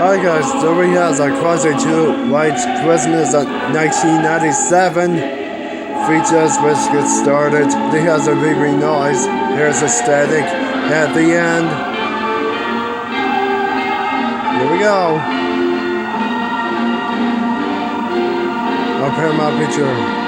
Hi guys, so we have a Quasi 2 White Christmas at 1997. Features, let's get started. This has a really nice. Here's a static at the end. Here we go. I'll pair my picture.